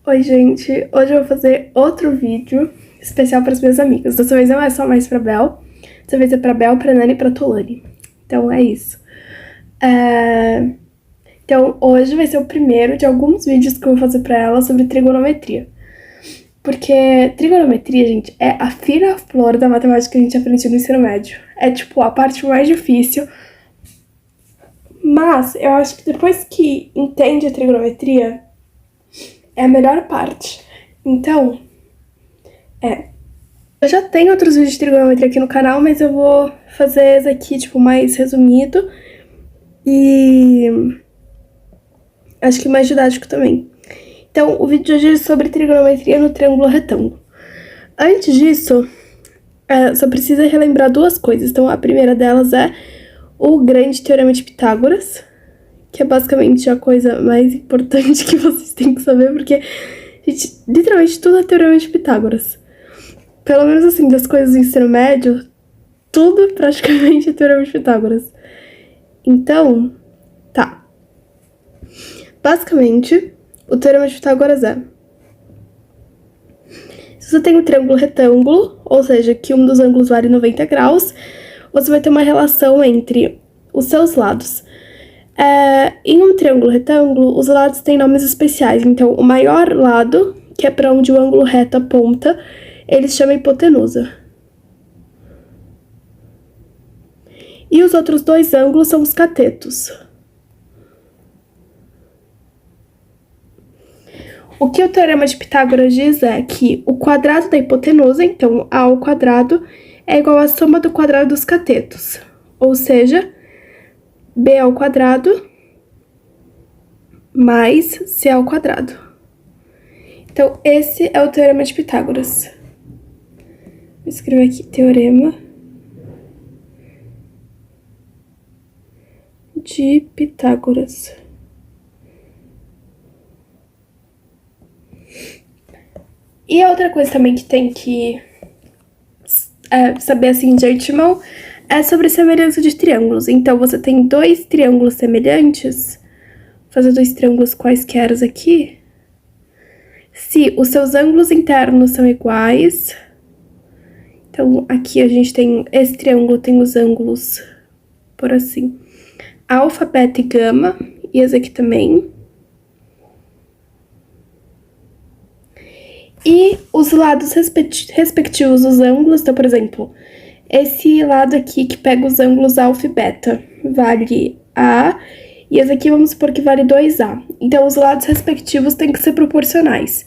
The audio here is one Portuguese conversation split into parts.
Oi, gente! Hoje eu vou fazer outro vídeo especial para as minhas amigas. Dessa vez não é só mais pra Bel, dessa vez é pra Bel, pra Nani e pra Tolane. Então é isso. Então hoje vai ser o primeiro de alguns vídeos que eu vou fazer pra ela sobre trigonometria. Porque trigonometria, gente, é a fina flor da matemática que a gente aprende no ensino médio. É tipo a parte mais difícil. Mas eu acho que depois que entende a trigonometria, é a melhor parte. Então, eu já tenho outros vídeos de trigonometria aqui no canal, mas eu vou fazer esse aqui, tipo, mais resumido. E acho que mais didático também. Então, o vídeo de hoje é sobre trigonometria no triângulo retângulo. Antes disso, só precisa relembrar duas coisas. Então, a primeira delas é o grande teorema de Pitágoras, que é basicamente a coisa mais importante que vocês têm que saber, porque, gente, literalmente tudo é teorema de Pitágoras. Pelo menos assim, das coisas do ensino médio, tudo praticamente é teorema de Pitágoras. Então, tá. Basicamente, o teorema de Pitágoras é: se você tem um triângulo retângulo, ou seja, que um dos ângulos vale 90 graus, você vai ter uma relação entre os seus lados. Em um triângulo retângulo, os lados têm nomes especiais. Então, o maior lado, que é para onde o ângulo reto aponta, ele se chama hipotenusa. E os outros dois ângulos são os catetos. O que o teorema de Pitágoras diz é que o quadrado da hipotenusa, então A ao quadrado, é igual à soma do quadrado dos catetos. Ou seja, B ao quadrado mais C ao quadrado. Então, esse é o teorema de Pitágoras. Vou escrever aqui, teorema de Pitágoras. E a outra coisa também que tem que saber assim de antemão é sobre semelhança de triângulos. Então, você tem dois triângulos semelhantes, vou fazer dois triângulos quaisquer aqui. Se os seus ângulos internos são iguais, então aqui a gente tem, esse triângulo tem os ângulos, por assim, alfa, beta e gama, e esse aqui também. E os lados respectivos dos ângulos, então, por exemplo, esse lado aqui que pega os ângulos alfa e beta vale A, e esse aqui vamos supor que vale 2A. Então, os lados respectivos têm que ser proporcionais.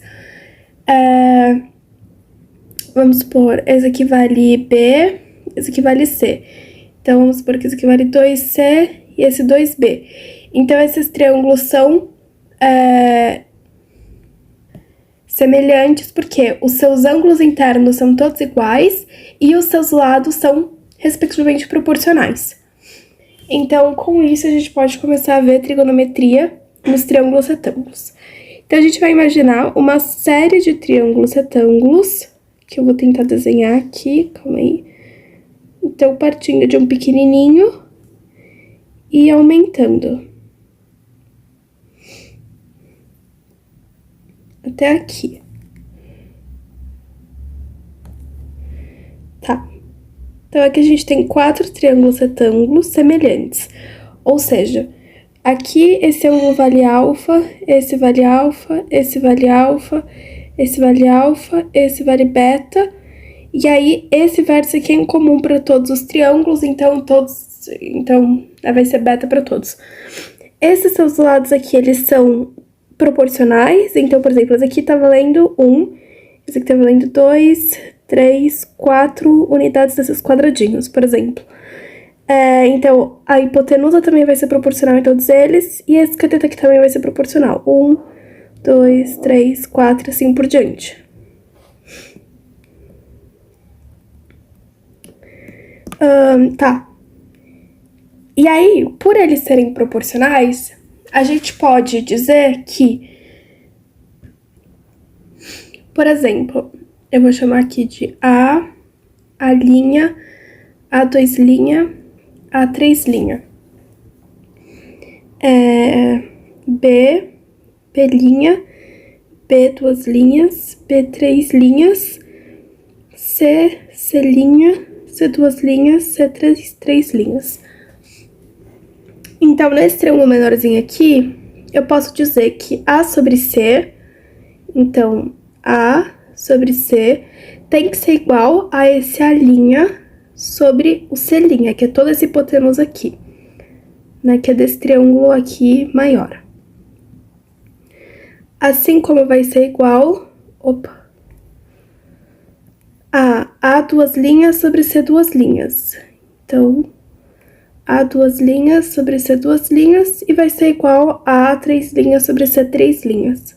Vamos supor, esse aqui vale B, esse aqui vale C. Então, vamos supor que esse aqui vale 2C e esse 2B. Então, esses triângulos são semelhantes porque os seus ângulos internos são todos iguais e os seus lados são, respectivamente, proporcionais. Então, com isso, a gente pode começar a ver trigonometria nos triângulos retângulos. Então, a gente vai imaginar uma série de triângulos retângulos, que eu vou tentar desenhar aqui, calma aí. Então, partindo de um pequenininho e aumentando até aqui. Tá. Então, aqui a gente tem 4 triângulos retângulos semelhantes. Ou seja, aqui esse ângulo vale alfa, esse vale alfa, esse vale alfa, esse vale alfa, esse vale beta. E aí, esse vértice aqui é em comum para todos os triângulos, então vai ser beta para todos. Esses seus lados aqui, eles são proporcionais. Então, por exemplo, esse aqui tá valendo 1, esse aqui tá valendo 2, 3, 4 unidades desses quadradinhos, por exemplo. Então, a hipotenusa também vai ser proporcional em todos eles, e esse cateto aqui também vai ser proporcional. 1, 2, 3, 4, assim por diante. Tá. E aí, por eles serem proporcionais, a gente pode dizer que, por exemplo, eu vou chamar aqui de A linha, A2 linha, A3 linha. B linha, B, 2 linhas, B, 3 linhas, C, C', C, 2 linhas, C, 3 linhas. Então, nesse triângulo menorzinho aqui, eu posso dizer que A sobre C, então, A sobre C, tem que ser igual a esse A' sobre o C', que é toda essa hipotenusa aqui, né, que é desse triângulo aqui maior. Assim como vai ser igual, a 2 linhas sobre C 2 linhas. Então, A 2 linhas sobre C 2 linhas e vai ser igual a A 3 linhas sobre C 3 linhas.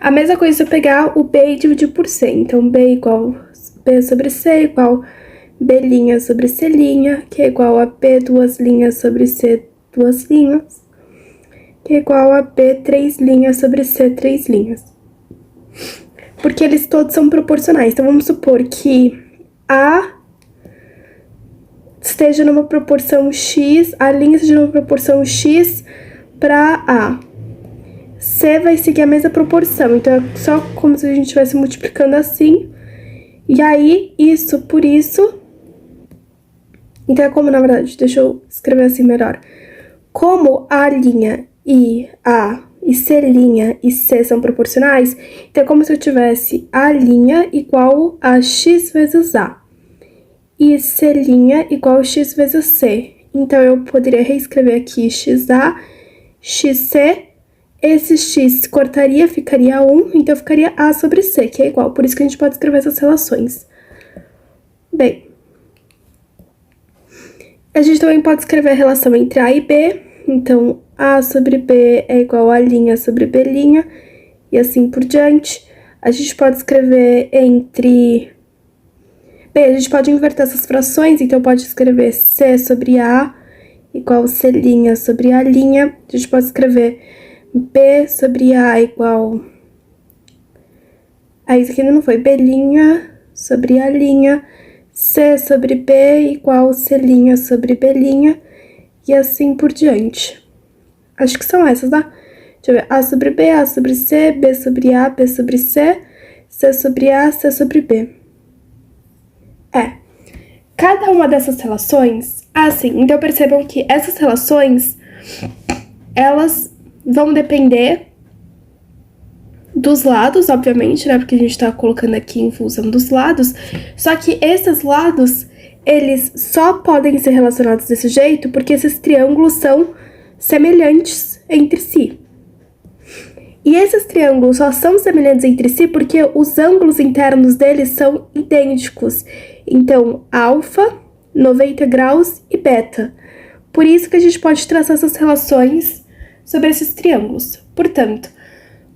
A mesma coisa se eu pegar o B e dividir por C. Então, B igual B sobre C igual B' sobre C', que é igual a B 2 linhas sobre C 2 linhas, que é igual a B 3 linhas sobre C 3 linhas. Porque eles todos são proporcionais. Então, vamos supor que A esteja numa proporção X, a linha esteja numa proporção X para A. C vai seguir a mesma proporção, então é só como se a gente estivesse multiplicando assim. E aí, isso por isso... Então, é como, na verdade, deixa eu escrever assim melhor. Como A' e A e C' e C são proporcionais, então é como se eu tivesse A' igual a X vezes A. E C' igual a X vezes C. Então, eu poderia reescrever aqui XA, XC... Esse X cortaria, ficaria 1, então ficaria A sobre C, que é igual. Por isso que a gente pode escrever essas relações. Bem, a gente também pode escrever a relação entre A e B. Então, A sobre B é igual a A' sobre B', e assim por diante. A gente pode escrever entre... Bem, a gente pode inverter essas frações, então pode escrever C sobre A igual C' sobre A'. A gente pode escrever... B sobre A igual... isso aqui ainda não foi. B' sobre A'. C sobre B igual C' sobre B'. E assim por diante. Acho que são essas, tá? Deixa eu ver. A sobre B, A sobre C, B sobre A, B sobre C, C sobre A, C sobre B. Cada uma dessas relações... sim. Então, percebam que essas relações, elas... vão depender dos lados, obviamente, né? Porque a gente tá colocando aqui em função dos lados. Só que esses lados, eles só podem ser relacionados desse jeito porque esses triângulos são semelhantes entre si. E esses triângulos só são semelhantes entre si porque os ângulos internos deles são idênticos. Então, alfa, 90 graus e beta. Por isso que a gente pode traçar essas relações sobre esses triângulos. Portanto,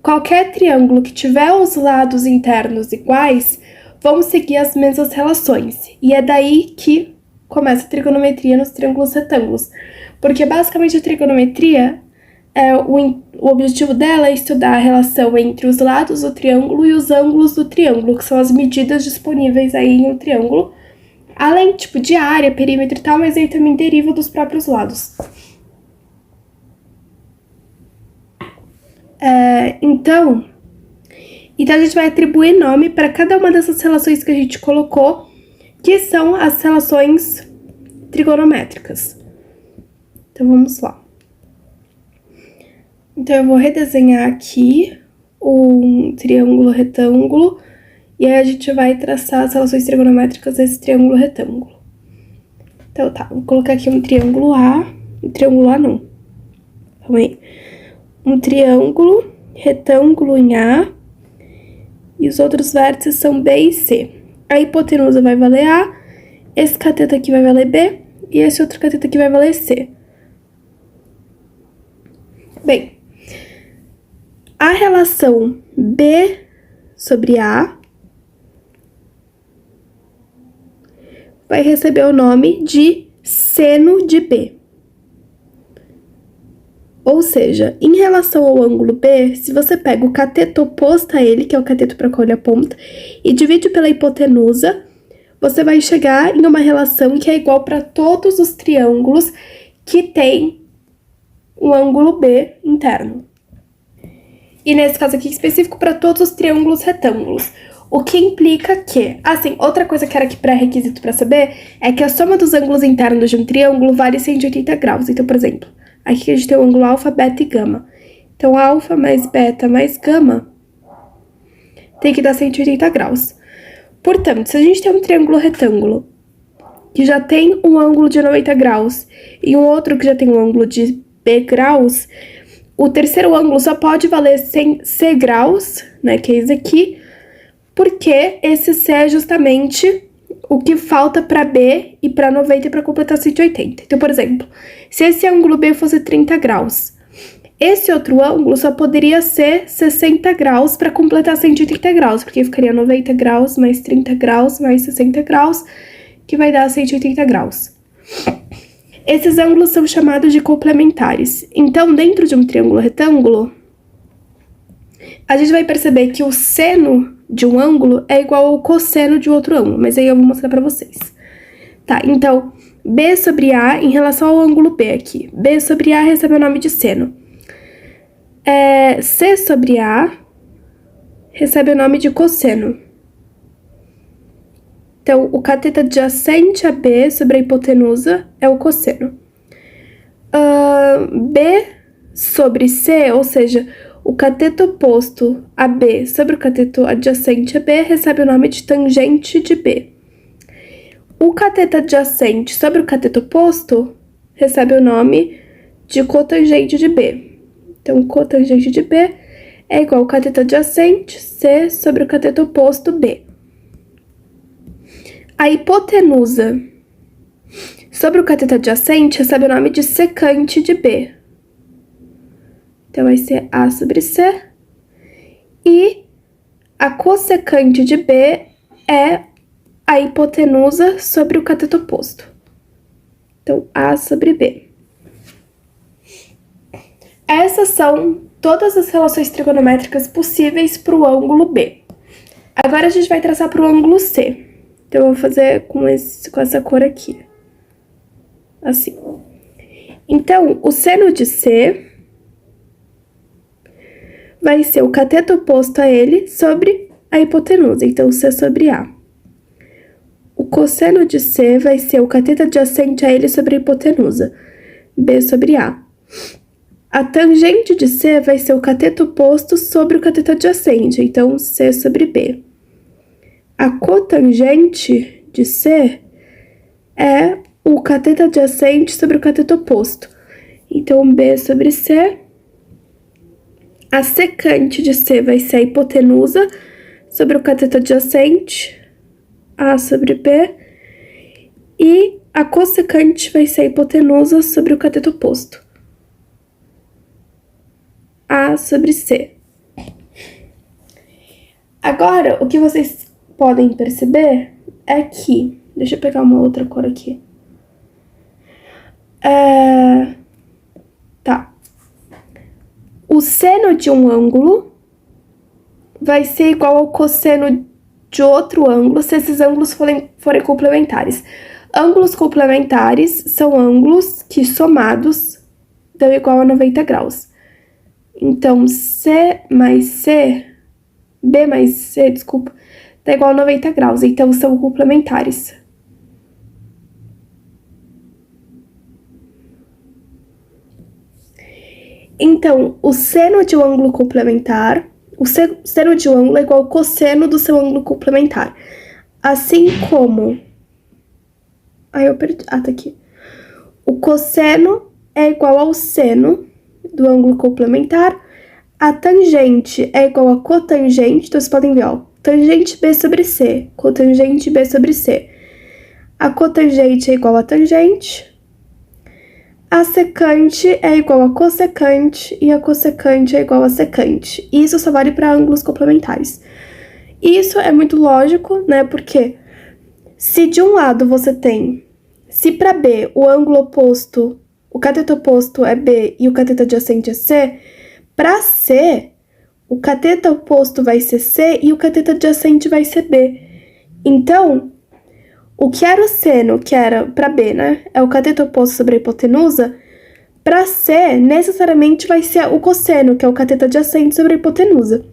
qualquer triângulo que tiver os lados internos iguais, vão seguir as mesmas relações. E é daí que começa a trigonometria nos triângulos retângulos. Porque, basicamente, a trigonometria, o objetivo dela é estudar a relação entre os lados do triângulo e os ângulos do triângulo, que são as medidas disponíveis aí em um triângulo. Além, tipo, de área, perímetro e tal, mas aí também deriva dos próprios lados. Então a gente vai atribuir nome para cada uma dessas relações que a gente colocou, que são as relações trigonométricas. Então, vamos lá. Então, eu vou redesenhar aqui um triângulo retângulo, e aí a gente vai traçar as relações trigonométricas desse triângulo retângulo. Então, tá, vou colocar aqui um triângulo A, não, calma aí. Um triângulo retângulo em A, e os outros vértices são B e C. A hipotenusa vai valer A, esse cateto aqui vai valer B, e esse outro cateto aqui vai valer C. Bem, a relação B sobre A vai receber o nome de seno de B. Ou seja, em relação ao ângulo B, se você pega o cateto oposto a ele, que é o cateto para qual ele aponta, e divide pela hipotenusa, você vai chegar em uma relação que é igual para todos os triângulos que tem um ângulo B interno. E nesse caso aqui específico para todos os triângulos retângulos. O que implica que, assim, outra coisa que era aqui pré-requisito para saber é que a soma dos ângulos internos de um triângulo vale 180 graus. Então, por exemplo, aqui a gente tem o ângulo alfa, beta e gama. Então, alfa mais beta mais gama tem que dar 180 graus. Portanto, se a gente tem um triângulo retângulo que já tem um ângulo de 90 graus e um outro que já tem um ângulo de B graus, o terceiro ângulo só pode valer 100 C graus, né, que é esse aqui, porque esse C é justamente o que falta para B e para 90 para completar 180. Então, por exemplo, se esse ângulo B fosse 30 graus, esse outro ângulo só poderia ser 60 graus para completar 180 graus, porque ficaria 90 graus mais 30 graus mais 60 graus, que vai dar 180 graus. Esses ângulos são chamados de complementares. Então, dentro de um triângulo retângulo, a gente vai perceber que o seno de um ângulo é igual ao cosseno de outro ângulo, mas aí eu vou mostrar pra vocês. Tá, então, B sobre A em relação ao ângulo B aqui. B sobre A recebe o nome de seno. C sobre A recebe o nome de cosseno. Então, o cateto adjacente a B sobre a hipotenusa é o cosseno. B sobre C, ou seja, o cateto oposto a B sobre o cateto adjacente a B recebe o nome de tangente de B. O cateto adjacente sobre o cateto oposto recebe o nome de cotangente de B. Então, cotangente de B é igual ao cateto adjacente C sobre o cateto oposto B. A hipotenusa sobre o cateto adjacente recebe o nome de secante de B. Então, vai ser A sobre C. E a cossecante de B é a hipotenusa sobre o cateto oposto. Então, A sobre B. Essas são todas as relações trigonométricas possíveis para o ângulo B. Agora, a gente vai traçar para o ângulo C. Então, eu vou fazer com essa cor aqui. Assim. Então, o seno de C vai ser o cateto oposto a ele sobre a hipotenusa. Então, C sobre A. O cosseno de C vai ser o cateto adjacente a ele sobre a hipotenusa. B sobre A. A tangente de C vai ser o cateto oposto sobre o cateto adjacente. Então, C sobre B. A cotangente de C é o cateto adjacente sobre o cateto oposto. Então, B sobre C. A secante de C vai ser a hipotenusa sobre o cateto adjacente, A sobre B. E a cossecante vai ser a hipotenusa sobre o cateto oposto, A sobre C. Agora, o que vocês podem perceber é que... Deixa eu pegar uma outra cor aqui. Tá. O seno de um ângulo vai ser igual ao cosseno de outro ângulo se esses ângulos forem complementares. Ângulos complementares são ângulos que, somados, dão igual a 90 graus. Então, C mais C... B mais C, desculpa, dá igual a 90 graus. Então, são complementares. Então, o seno de um ângulo complementar, o seno de um ângulo é igual ao cosseno do seu ângulo complementar. Assim como... Ai, eu perdi... Ah, tá aqui. O cosseno é igual ao seno do ângulo complementar. A tangente é igual a cotangente. Então, vocês podem ver, ó. Tangente B sobre C. Cotangente B sobre C. A cotangente é igual a tangente. A secante é igual a cossecante e a cossecante é igual a secante. Isso só vale para ângulos complementares. Isso é muito lógico, né? Porque se de um lado você tem... Se para B o ângulo oposto, o cateto oposto é B e o cateto adjacente é C, para C, o cateto oposto vai ser C e o cateto adjacente vai ser B. Então... O que era o seno, que era para B, né? É o cateto oposto sobre a hipotenusa. Para C, necessariamente vai ser o cosseno, que é o cateto adjacente sobre a hipotenusa.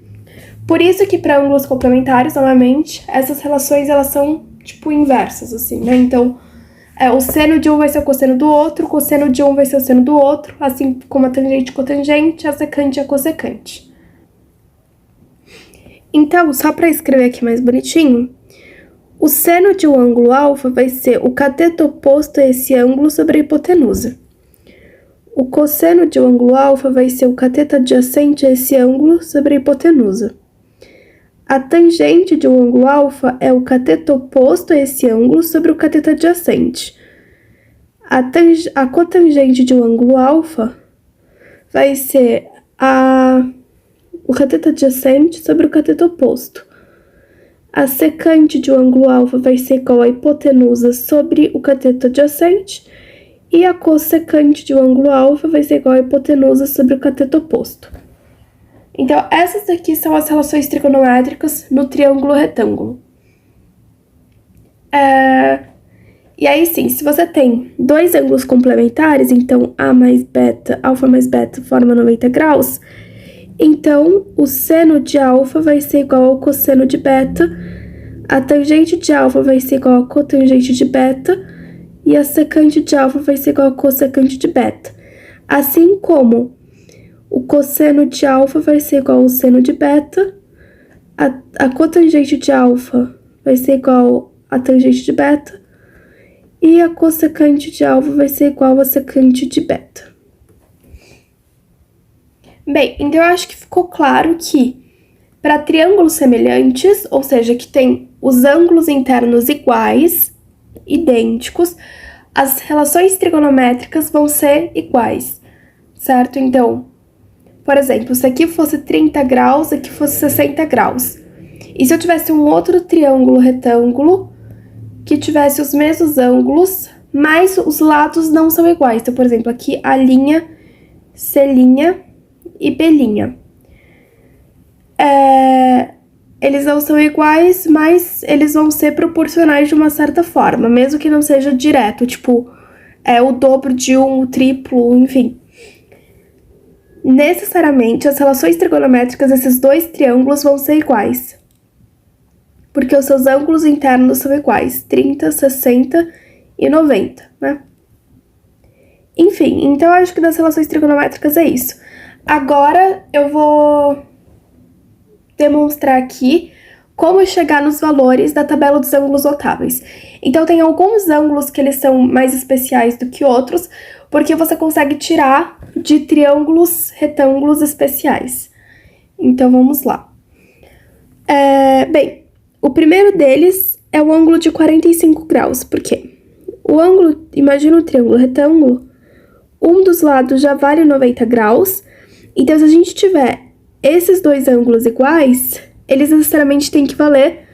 Por isso que para ângulos complementares, novamente, essas relações elas são tipo inversas, assim, né? Então, o seno de um vai ser o cosseno do outro, o cosseno de um vai ser o seno do outro, assim como a tangente e cotangente, a secante e a cossecante. Então, só para escrever aqui mais bonitinho, o seno de um ângulo alfa vai ser o cateto oposto a esse ângulo sobre a hipotenusa. O cosseno de um ângulo alfa vai ser o cateto adjacente a esse ângulo sobre a hipotenusa. A tangente de um ângulo alfa é o cateto oposto a esse ângulo sobre o cateto adjacente. A cotangente de um ângulo alfa vai ser o cateto adjacente sobre o cateto oposto. A secante de um ângulo alfa vai ser igual à hipotenusa sobre o cateto adjacente. E a cossecante de um ângulo alfa vai ser igual à hipotenusa sobre o cateto oposto. Então, essas aqui são as relações trigonométricas no triângulo retângulo. E aí, sim, se você tem dois ângulos complementares, então alfa mais beta forma 90 graus, então o seno de alfa vai ser igual ao cosseno de beta, a tangente de alfa vai ser igual à cotangente de beta, e a secante de alfa vai ser igual a cossecante de beta. Assim como o cosseno de alfa vai ser igual ao seno de beta, a cotangente de alfa vai ser igual à tangente de beta, e a cossecante de alfa vai ser igual à secante de beta. Bem, então eu acho que ficou claro que para triângulos semelhantes, ou seja, que tem os ângulos internos iguais, idênticos, as relações trigonométricas vão ser iguais, certo? Então, por exemplo, se aqui fosse 30 graus, aqui fosse 60 graus. E se eu tivesse um outro triângulo retângulo que tivesse os mesmos ângulos, mas os lados não são iguais. Então, por exemplo, aqui a linha, C' e B'. Eles não são iguais, mas eles vão ser proporcionais de uma certa forma, mesmo que não seja direto, tipo, o dobro de um, o triplo, enfim. Necessariamente, as relações trigonométricas desses dois triângulos vão ser iguais, porque os seus ângulos internos são iguais, 30, 60 e 90, né? Enfim, então eu acho que das relações trigonométricas é isso. Agora eu vou demonstrar aqui como chegar nos valores da tabela dos ângulos notáveis. Então, tem alguns ângulos que eles são mais especiais do que outros, porque você consegue tirar de triângulos, retângulos especiais. Então, vamos lá. Bem, o primeiro deles é o ângulo de 45 graus. Por quê? O ângulo, imagina um triângulo retângulo, um dos lados já vale 90 graus, então se a gente tiver esses dois ângulos iguais, eles necessariamente têm que valer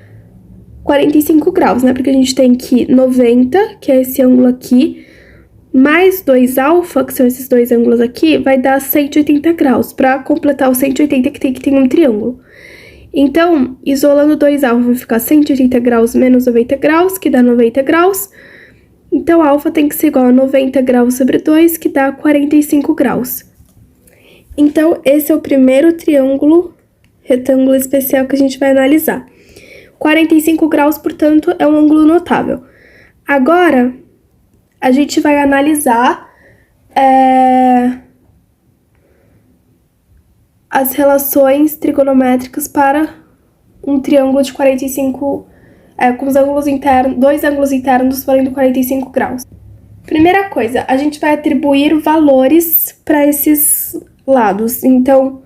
45 graus, né? Porque a gente tem que 90, que é esse ângulo aqui, mais 2 alfa, que são esses dois ângulos aqui, vai dar 180 graus, para completar o 180 que tem que ter um triângulo. Então, isolando 2 alfa, vai ficar 180 graus menos 90 graus, que dá 90 graus. Então, alfa tem que ser igual a 90 graus sobre 2, que dá 45 graus. Então, esse é o primeiro triângulo retângulo especial que a gente vai analisar. 45 graus, portanto, é um ângulo notável. Agora, a gente vai analisar as relações trigonométricas para um triângulo de 45, com os ângulos internos, dois ângulos internos valendo 45 graus. Primeira coisa, a gente vai atribuir valores para esses lados. Então,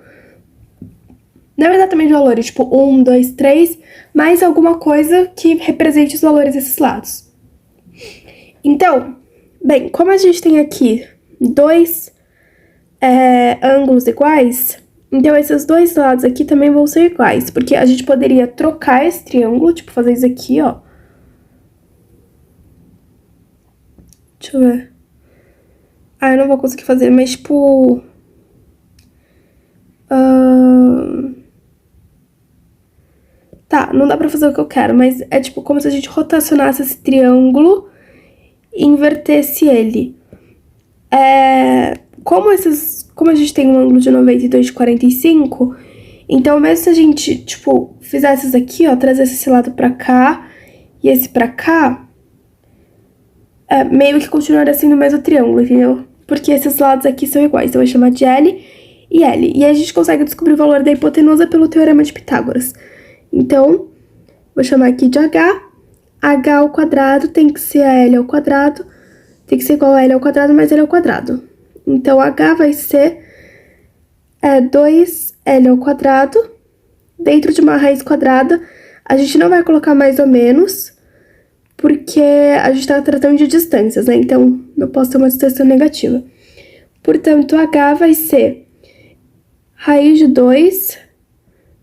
não é exatamente valores, tipo 1, 2, 3, mas alguma coisa que represente os valores desses lados. Então, bem, como a gente tem aqui dois ângulos iguais, então esses dois lados aqui também vão ser iguais, porque a gente poderia trocar esse triângulo, tipo fazer isso aqui, ó. Deixa eu ver. Eu não vou conseguir fazer, mas tipo... Tá, não dá pra fazer o que eu quero, mas é tipo como se a gente rotacionasse esse triângulo e invertesse ele. como a gente tem um ângulo de 92 de 45, então mesmo se a gente, tipo, fizesse isso aqui, ó, trazesse esse lado pra cá e esse pra cá, meio que continuaria assim no mesmo triângulo, entendeu? Porque esses lados aqui são iguais, então eu vou chamar de L e L. E aí a gente consegue descobrir o valor da hipotenusa pelo Teorema de Pitágoras. Então, vou chamar aqui de H. H ao quadrado tem que ser a L ao quadrado, tem que ser igual a L ao quadrado mais L ao quadrado. Então, H vai ser 2L ao quadrado, dentro de uma raiz quadrada. A gente não vai colocar mais ou menos, porque a gente está tratando de distâncias, né? Então, eu posso ter uma distância negativa. Portanto, H vai ser raiz de 2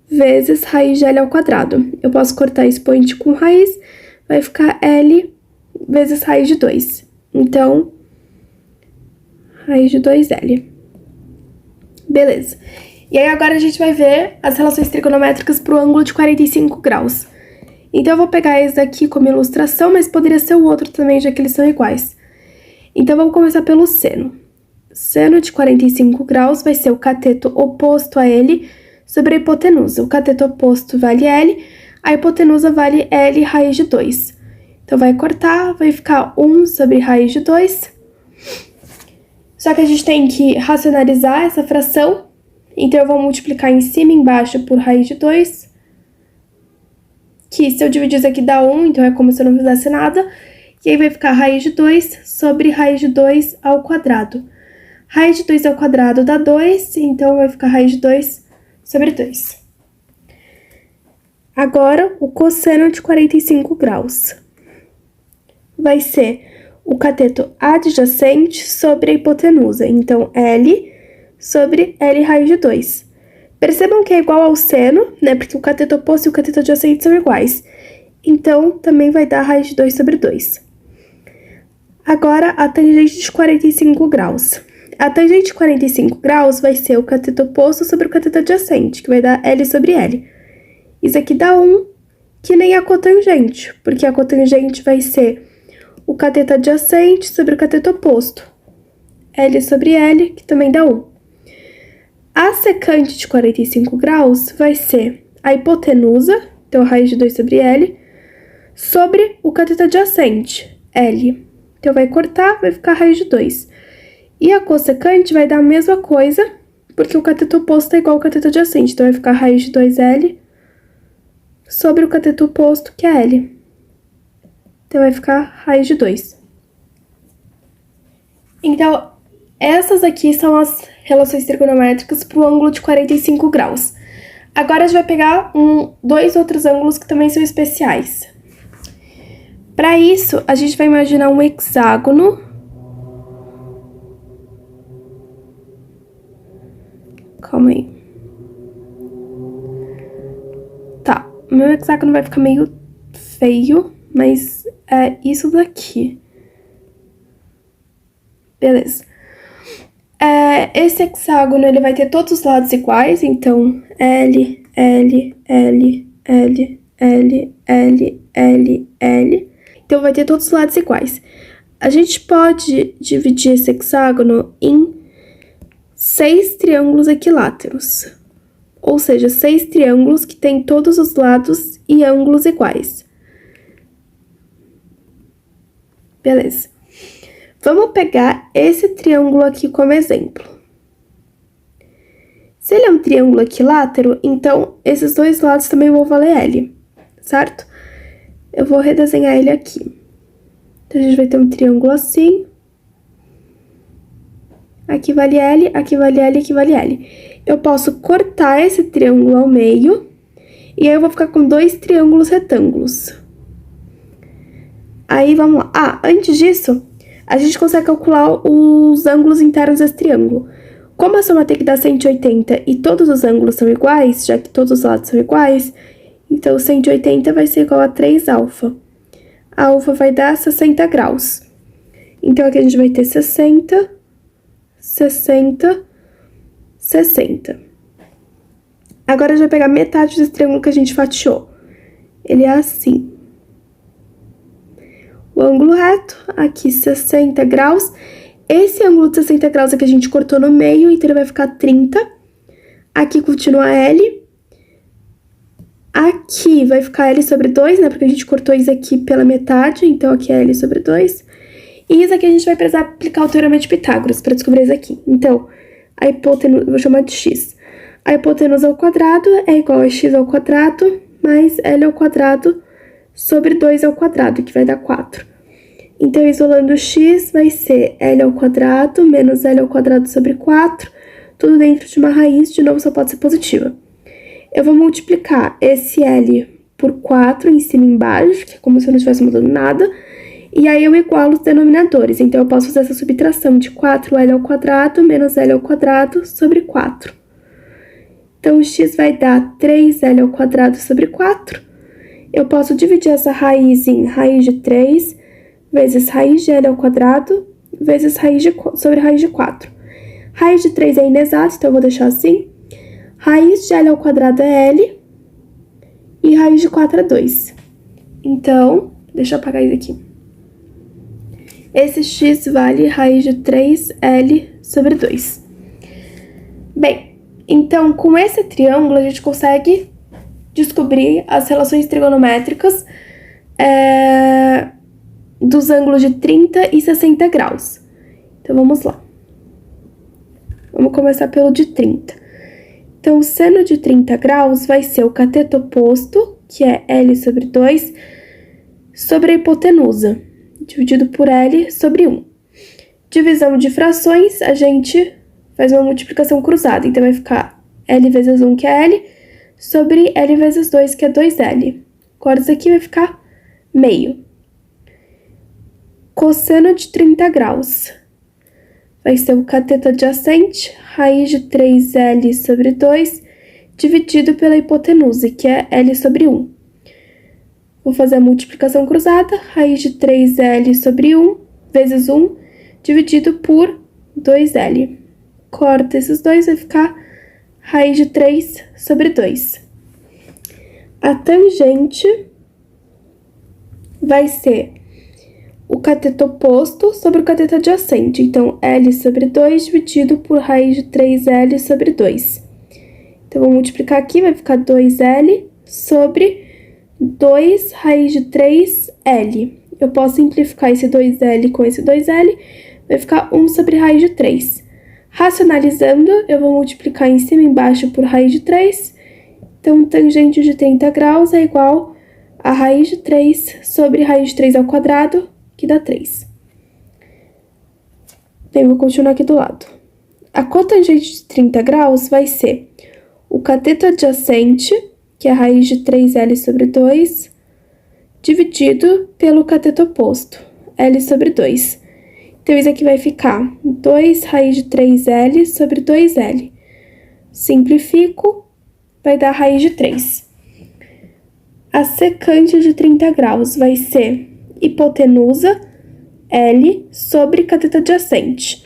vezes raiz de L ao quadrado. Eu posso cortar expoente com raiz, vai ficar L vezes raiz de 2. Então, raiz de 2L. Beleza. E aí, agora a gente vai ver as relações trigonométricas para o ângulo de 45 graus. Então, eu vou pegar esse daqui como ilustração, mas poderia ser o outro também, já que eles são iguais. Então, vamos começar pelo seno. Seno de 45 graus vai ser o cateto oposto a ele sobre a hipotenusa. O cateto oposto vale L, a hipotenusa vale L raiz de 2. Então, vai cortar, vai ficar 1 sobre raiz de 2. Só que a gente tem que racionalizar essa fração. Então, eu vou multiplicar em cima e embaixo por raiz de 2. Que se eu dividir isso aqui dá 1, então é como se eu não fizesse nada. E aí vai ficar raiz de 2 sobre raiz de 2 ao quadrado. Raiz de 2 ao quadrado dá 2, então vai ficar raiz de 2 sobre 2. Agora, o cosseno de 45 graus vai ser o cateto adjacente sobre a hipotenusa. Então, L sobre L raiz de 2. Percebam que é igual ao seno, né? Porque o cateto oposto e o cateto adjacente são iguais. Então, também vai dar raiz de 2 sobre 2. Agora, a tangente de 45 graus. A tangente de 45 graus vai ser o cateto oposto sobre o cateto adjacente, que vai dar L sobre L. Isso aqui dá 1, que nem a cotangente, porque a cotangente vai ser o cateto adjacente sobre o cateto oposto. L sobre L, que também dá 1. A secante de 45 graus vai ser a hipotenusa, então raiz de 2 sobre L, sobre o cateto adjacente, L. Então, vai cortar, vai ficar raiz de 2. E a cossecante vai dar a mesma coisa, porque o cateto oposto é igual ao cateto adjacente. Então, vai ficar raiz de 2L sobre o cateto oposto, que é L. Então, vai ficar raiz de 2. Então, essas aqui são as relações trigonométricas para o ângulo de 45 graus. Agora, a gente vai pegar dois outros ângulos que também são especiais. Para isso, a gente vai imaginar um hexágono. Calma aí. Tá, o meu hexágono vai ficar meio feio, mas é isso daqui. Beleza. Esse hexágono, ele vai ter todos os lados iguais, então L, L, L, L, L, L, L, L. Então, vai ter todos os lados iguais. A gente pode dividir esse hexágono em 6 triângulos equiláteros. Ou seja, 6 triângulos que têm todos os lados e ângulos iguais. Beleza. Vamos pegar esse triângulo aqui como exemplo. Se ele é um triângulo equilátero, então esses dois lados também vão valer L, certo? Eu vou redesenhar ele aqui. Então, a gente vai ter um triângulo assim. Aqui vale L, aqui vale L, aqui vale L. Eu posso cortar esse triângulo ao meio. E aí, eu vou ficar com 2 triângulos retângulos. Aí, vamos lá. Antes disso, a gente consegue calcular os ângulos internos desse triângulo. Como a soma tem que dar 180 e todos os ângulos são iguais, já que todos os lados são iguais, então 180 vai ser igual a 3 alfa. A alfa vai dar 60 graus. Então, aqui a gente vai ter 60, 60, 60. Agora, a gente vai pegar metade desse triângulo que a gente fatiou. Ele é assim. O ângulo reto, aqui 60 graus. esse ângulo de 60 graus aqui a gente cortou no meio, então ele vai ficar 30. Aqui continua L. Aqui vai ficar L sobre 2, né? Porque a gente cortou isso aqui pela metade, então aqui é L sobre 2. E isso aqui a gente vai precisar aplicar o Teorema de Pitágoras para descobrir isso aqui. Então, a hipotenusa, vou chamar de x. A hipotenusa ao quadrado é igual a x ao quadrado mais L ao quadrado sobre 2 ao quadrado, que vai dar 4. Então, isolando o x, vai ser L ao quadrado menos L ao quadrado sobre 4, tudo dentro de uma raiz, de novo só pode ser positiva. Eu vou multiplicar esse L por 4 em cima e embaixo, que é como se eu não estivesse mudando nada, e aí eu igualo os denominadores. Então, eu posso fazer essa subtração de 4L ao quadrado menos L ao quadrado sobre 4. Então, o x vai dar 3L ao quadrado sobre 4. Eu posso dividir essa raiz em raiz de 3 vezes raiz de L ao quadrado vezes sobre raiz de 4. Raiz de 3 é inexato, então eu vou deixar assim. Raiz de L ao quadrado é L e raiz de 4 é 2. Então, deixa eu apagar isso aqui. Esse x vale raiz de 3L sobre 2. Bem, então com esse triângulo a gente consegue descobrir as relações trigonométricas dos ângulos de 30 e 60 graus. Então, vamos lá. Vamos começar pelo de 30. Então, o seno de 30 graus vai ser o cateto oposto, que é L sobre 2, sobre a hipotenusa, dividido por L sobre 1. Divisão de frações, a gente faz uma multiplicação cruzada. Então, vai ficar L vezes 1, que é L, sobre L vezes 2, que é 2L. Agora, isso aqui vai ficar meio. Cosseno de 30 graus vai ser o cateto adjacente, raiz de 3L sobre 2, dividido pela hipotenusa, que é L sobre 1. Vou fazer a multiplicação cruzada, raiz de 3L sobre 1, vezes 1, dividido por 2L. Corta esses dois, vai ficar raiz de 3 sobre 2. A tangente vai ser o cateto oposto sobre o cateto adjacente. Então, L sobre 2 dividido por raiz de 3L sobre 2. Então, vou multiplicar aqui, vai ficar 2L sobre 2 raiz de 3L. Eu posso simplificar esse 2L com esse 2L, vai ficar 1 sobre raiz de 3. Racionalizando, eu vou multiplicar em cima e embaixo por raiz de 3. Então, tangente de 30 graus é igual a raiz de 3 sobre raiz de 3 ao quadrado, que dá 3. Bem, vou continuar aqui do lado. A cotangente de 30 graus vai ser o cateto adjacente, que é a raiz de 3L sobre 2, dividido pelo cateto oposto, L sobre 2. Então, isso aqui vai ficar 2 raiz de 3L sobre 2L. Simplifico, vai dar raiz de 3. A secante de 30 graus vai ser hipotenusa L sobre cateto adjacente.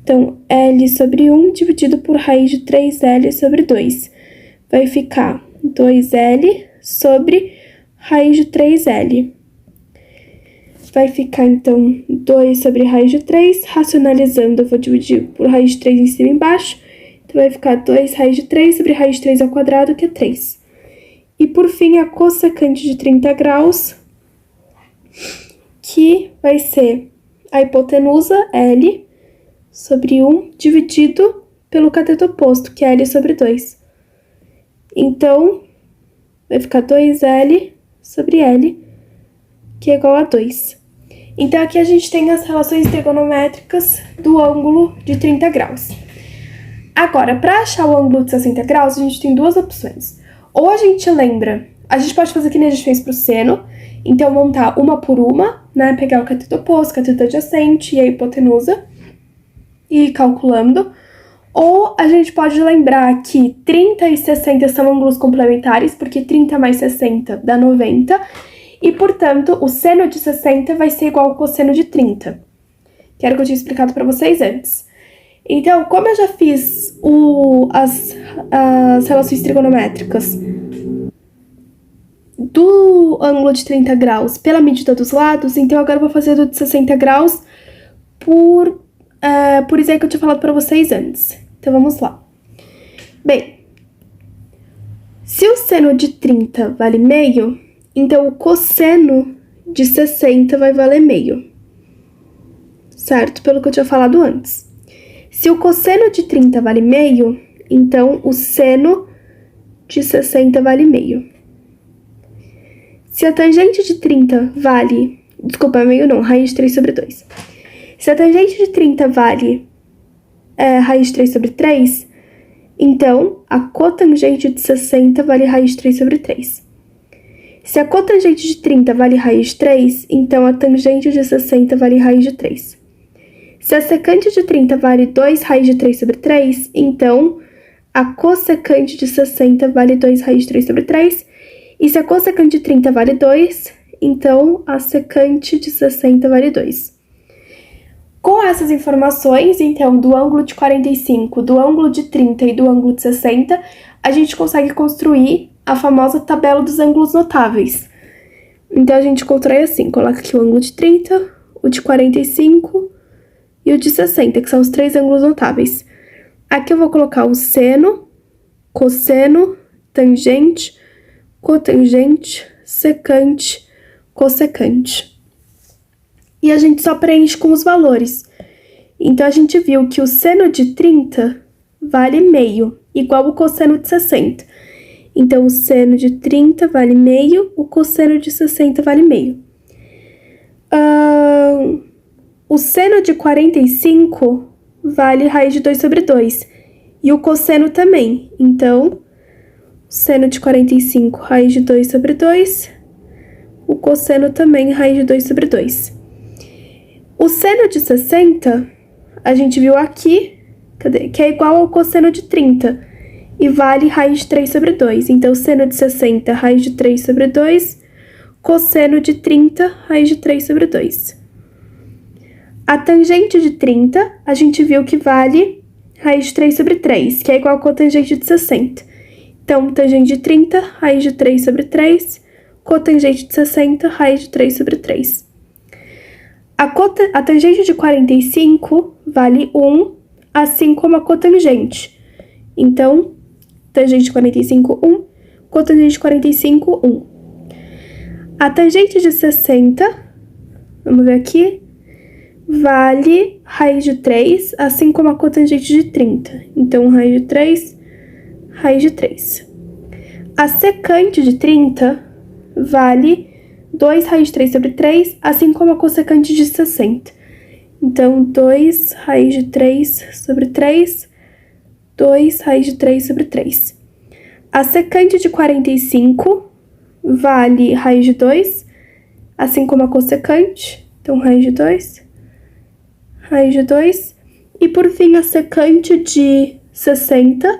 Então, L sobre 1 dividido por raiz de 3L sobre 2. Vai ficar 2L sobre raiz de 3L. Vai ficar, então, 2 sobre raiz de 3. Racionalizando, eu vou dividir por raiz de 3 em cima e embaixo. Então, vai ficar 2 raiz de 3 sobre raiz de 3 ao quadrado, que é 3. E, por fim, a cossecante de 30 graus, que vai ser a hipotenusa L sobre 1 dividido pelo cateto oposto, que é L sobre 2. Então, vai ficar 2L sobre L, que é igual a 2. Então, aqui a gente tem as relações trigonométricas do ângulo de 30 graus. Agora, para achar o ângulo de 60 graus, a gente tem duas opções. Ou a gente lembra, a gente pode fazer que nem a gente fez para o seno, então montar uma por uma, né? Pegar o cateto oposto, cateto adjacente e a hipotenusa e ir calculando. Ou a gente pode lembrar que 30 e 60 são ângulos complementares, porque 30 mais 60 dá 90. E, portanto, o seno de 60 vai ser igual ao cosseno de 30. Que era o que eu tinha explicado para vocês antes. Então, como eu já fiz as relações trigonométricas do ângulo de 30 graus pela medida dos lados, então agora eu vou fazer do de 60 graus por por isso é que eu tinha falado pra vocês antes. Então, vamos lá. Bem, se o seno de 30 vale meio, então o cosseno de 60 vai valer meio. Certo? Pelo que eu tinha falado antes. Se o cosseno de 30 vale meio, então o seno de 60 vale meio. Se a tangente de 30 vale... Desculpa, meio não, raiz de 3 sobre 2. Se a tangente de 30 vale raiz de 3 sobre 3, então a cotangente de 60 vale raiz de 3 sobre 3. Se a cotangente de 30 vale raiz de 3, então a tangente de 60 vale raiz de 3. Se a secante de 30 vale 2 raiz de 3 sobre 3, então a cossecante de 60 vale 2 raiz de 3 sobre 3. E se a cossecante de 30 vale 2, então a secante de 60 vale 2. Com essas informações, então, do ângulo de 45, do ângulo de 30 e do ângulo de 60, a gente consegue construir a famosa tabela dos ângulos notáveis. Então, a gente constrói assim, coloca aqui o ângulo de 30, o de 45 e o de 60, que são os 3 ângulos notáveis. Aqui eu vou colocar o seno, cosseno, tangente, cotangente, secante, cossecante. E a gente só preenche com os valores. Então, a gente viu que o seno de 30 vale meio, igual o cosseno de 60. Então, o seno de 30 vale meio, o cosseno de 60 vale meio. O seno de 45 vale raiz de 2 sobre 2. E o cosseno também. Então, o seno de 45, raiz de 2 sobre 2. O cosseno também, raiz de 2 sobre 2. O seno de 60, a gente viu aqui, que é igual ao cosseno de 30, e vale raiz de 3 sobre 2. Então, seno de 60, raiz de 3 sobre 2, cosseno de 30, raiz de 3 sobre 2. A tangente de 30, a gente viu que vale raiz de 3 sobre 3, que é igual ao cotangente de 60. Então, tangente de 30, raiz de 3 sobre 3, cotangente de 60, raiz de 3 sobre 3. A tangente de 45 vale 1, assim como a cotangente. Então, tangente de 45, 1, cotangente de 45, 1. A tangente de 60, vamos ver aqui, vale raiz de 3, assim como a cotangente de 30. Então, raiz de 3, raiz de 3. A secante de 30 vale 2 raiz de 3 sobre 3, assim como a cossecante de 60. Então, 2 raiz de 3 sobre 3, 2 raiz de 3 sobre 3. A secante de 45 vale raiz de 2, assim como a cossecante. Então, raiz de 2, raiz de 2. E, por fim, a secante de 60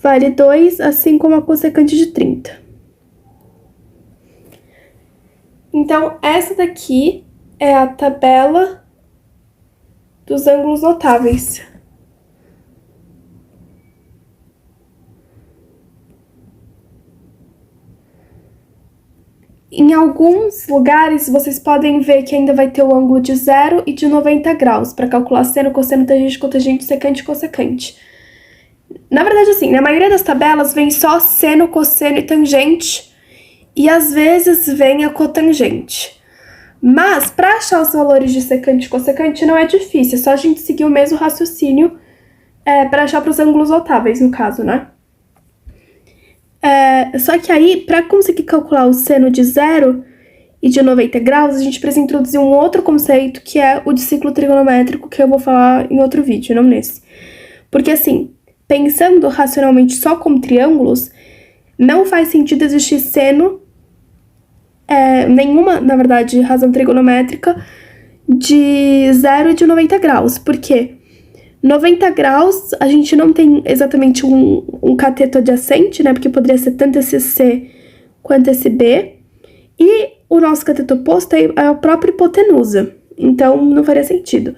vale 2, assim como a cossecante de 30. Então, essa daqui é a tabela dos ângulos notáveis. Em alguns lugares, vocês podem ver que ainda vai ter o ângulo de 0 e de 90 graus, para calcular seno, cosseno, tangente, cotangente, secante e cossecante. Na verdade, assim, na maioria das tabelas vem só seno, cosseno e tangente, e às vezes vem a cotangente. Mas, para achar os valores de secante e cossecante não é difícil, é só a gente seguir o mesmo raciocínio para achar para os ângulos notáveis, no caso, né? Só que aí, para conseguir calcular o seno de 0 e de 90 graus, a gente precisa introduzir um outro conceito, que é o de ciclo trigonométrico, que eu vou falar em outro vídeo, não nesse. Porque, assim, pensando racionalmente só como triângulos, não faz sentido existir seno, nenhuma, na verdade, razão trigonométrica de 0 e de 90 graus. Por quê? 90 graus, a gente não tem exatamente um cateto adjacente, né? Porque poderia ser tanto esse C quanto esse B. E o nosso cateto oposto é a própria hipotenusa. Então, não faria sentido.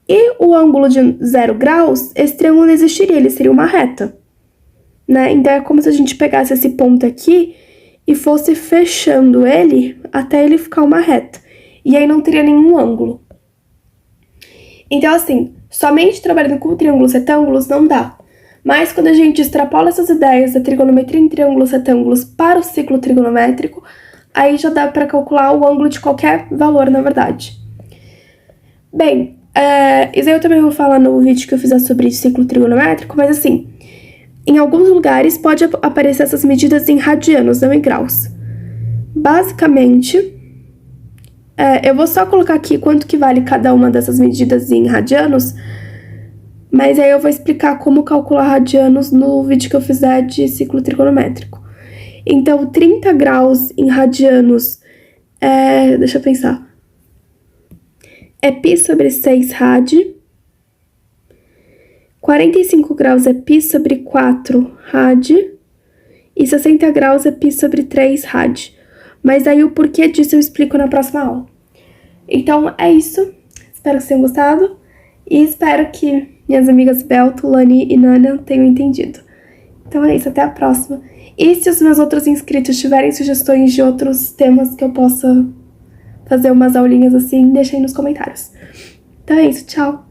E o ângulo de 0 graus, esse triângulo não existiria, ele seria uma reta, né? Então, é como se a gente pegasse esse ponto aqui e fosse fechando ele até ele ficar uma reta. E aí não teria nenhum ângulo. Então, assim, somente trabalhando com triângulos retângulos não dá. Mas quando a gente extrapola essas ideias da trigonometria em triângulos retângulos para o ciclo trigonométrico, aí já dá para calcular o ângulo de qualquer valor, na verdade. Bem, isso aí eu também vou falar no vídeo que eu fizer sobre ciclo trigonométrico, mas assim, em alguns lugares pode aparecer essas medidas em radianos, não em graus. Basicamente, eu vou só colocar aqui quanto que vale cada uma dessas medidas em radianos, mas aí eu vou explicar como calcular radianos no vídeo que eu fizer de ciclo trigonométrico. Então, 30 graus em radianos deixa eu pensar. É π sobre 6 rad. 45 graus é π sobre 4 rad. E 60 graus é π sobre 3 rad. Mas aí o porquê disso eu explico na próxima aula. Então, é isso. Espero que vocês tenham gostado. E espero que minhas amigas Bel, Tulane e Nana tenham entendido. Então é isso, até a próxima. E se os meus outros inscritos tiverem sugestões de outros temas que eu possa fazer umas aulinhas assim, deixem nos comentários. Então é isso, tchau!